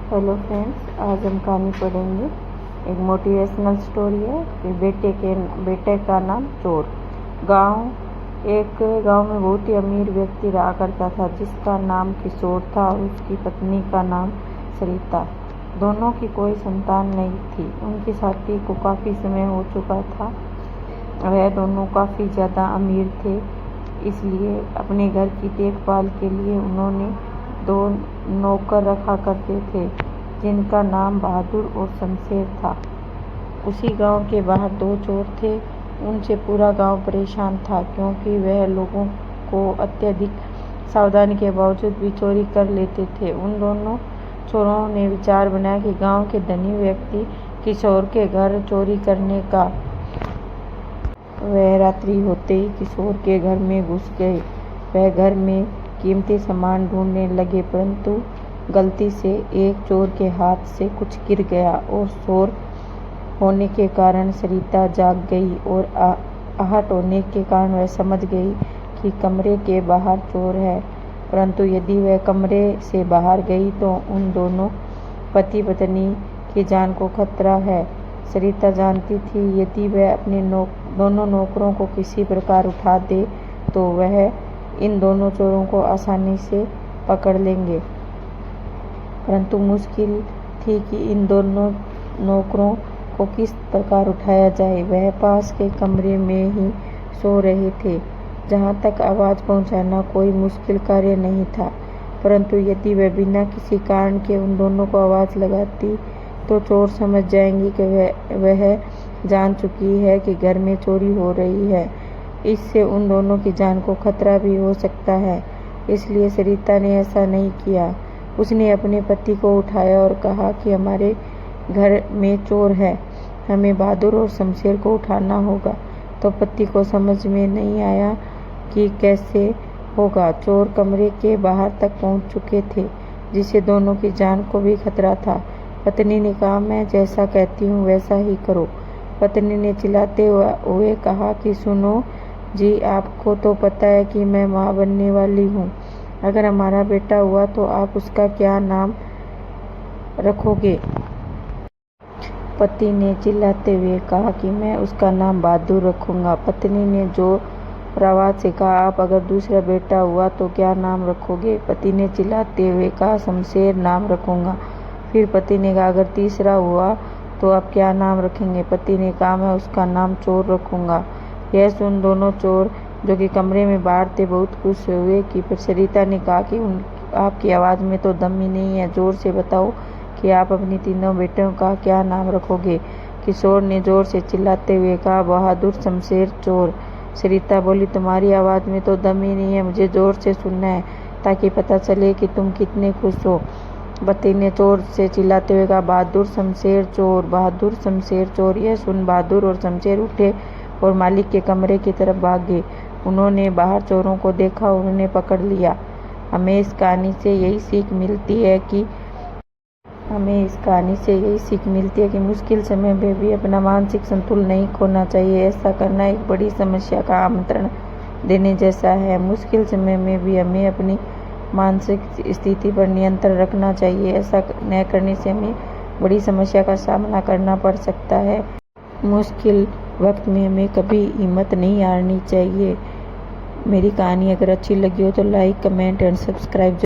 Hello friends, आज हम कहानी पढ़ेंगे। एक मोटिवेशनल स्टोरी है कि बेटे का नाम चोर। एक गांव में बहुत ही अमीर व्यक्ति रहा करता था जिसका नाम किशोर था और उसकी पत्नी का नाम सरिता। दोनों की कोई संतान नहीं थी। उनकी शादी को काफ़ी समय हो चुका था। वह दोनों काफ़ी ज़्यादा अमीर थे, इसलिए अपने घर की देखभाल के लिए उन्होंने 2 नौकर रखा करते थे जिनका नाम बहादुर और शमशेर था। उसी गांव के बाहर 2 चोर थे। उनसे पूरा गांव परेशान था क्योंकि वह लोगों को अत्यधिक सावधानी के बावजूद भी चोरी कर लेते थे। उन दोनों चोरों ने विचार बनाया कि गांव के धनी व्यक्ति किशोर के घर चोरी करने का। वह रात्रि होते ही किशोर के घर में घुस गए। वह घर में कीमती सामान ढूंढने लगे, परंतु गलती से एक चोर के हाथ से कुछ गिर गया और शोर होने के कारण सरिता जाग गई और आहट होने के कारण वह समझ गई कि कमरे के बाहर चोर है। परंतु यदि वह कमरे से बाहर गई तो उन दोनों पति पत्नी की जान को खतरा है। सरिता जानती थी यदि वह अपने दोनों नौकरों को किसी प्रकार उठा दे तो वह इन दोनों चोरों को आसानी से पकड़ लेंगे। परंतु मुश्किल थी कि इन दोनों नौकरों को किस प्रकार उठाया जाए। वह पास के कमरे में ही सो रहे थे, जहां तक आवाज़ पहुंचाना कोई मुश्किल कार्य नहीं था। परंतु यदि वह बिना किसी कारण के उन दोनों को आवाज़ लगाती तो चोर समझ जाएंगे कि वह जान चुकी है कि घर में चोरी हो रही है। इससे उन दोनों की जान को खतरा भी हो सकता है। इसलिए सरिता ने ऐसा नहीं किया। उसने अपने पति को उठाया और कहा कि हमारे घर में चोर है, हमें बहादुर और शमशेर को उठाना होगा। तो पति को समझ में नहीं आया कि कैसे होगा। चोर कमरे के बाहर तक पहुंच चुके थे, जिससे दोनों की जान को भी खतरा था। पत्नी ने कहा, मैं जैसा कहती हूँ वैसा ही करो। पत्नी ने चिल्लाते हुए कहा कि सुनो जी, आपको तो पता है कि मैं माँ बनने वाली हूँ। अगर हमारा बेटा हुआ तो आप उसका क्या नाम रखोगे? पति ने चिल्लाते हुए कहा कि मैं उसका नाम बहादुर रखूंगा। पत्नी ने जोर आवाज से कहा, आप अगर दूसरा बेटा हुआ तो क्या नाम रखोगे? पति ने चिल्लाते हुए कहा, शमशेर नाम रखूंगा। फिर पति ने कहा, अगर तीसरा हुआ तो आप क्या नाम रखेंगे? पति ने कहा, मैं उसका नाम चोर रखूंगा। यह सुन दोनों चोर जो कि कमरे में बाहर थे बहुत खुश हुए। कि फिर सरिता ने कहा कि आपकी आवाज़ में तो दम ही नहीं है, जोर से बताओ कि आप अपनी तीनों बेटों का क्या नाम रखोगे? किशोर ने जोर से चिल्लाते हुए कहा, बहादुर, शमशेर, चोर। सरिता बोली, तुम्हारी आवाज़ में तो दम ही नहीं है, मुझे जोर से सुनना है ताकि पता चले कि तुम कितने खुश हो। पति ने जोर से चिल्लाते हुए कहा, बहादुर, शमशेर, चोर, बहादुर, शमशेर, चोर। यह सुन बहादुर और शमशेर उठे और मालिक के कमरे की तरफ भागे। उन्होंने बाहर चोरों को देखा और उन्हें पकड़ लिया। हमें इस कहानी से यही सीख मिलती है कि मुश्किल समय में भी अपना मानसिक संतुलन नहीं खोना चाहिए। ऐसा करना एक बड़ी समस्या का आमंत्रण देने जैसा है। मुश्किल समय में भी हमें अपनी मानसिक स्थिति पर नियंत्रण रखना चाहिए। ऐसा न करने से हमें बड़ी समस्या का सामना करना पड़ सकता है। मुश्किल वक्त में हमें कभी हिम्मत नहीं हारनी चाहिए। मेरी कहानी अगर अच्छी लगी हो तो लाइक, कमेंट एंड सब्सक्राइब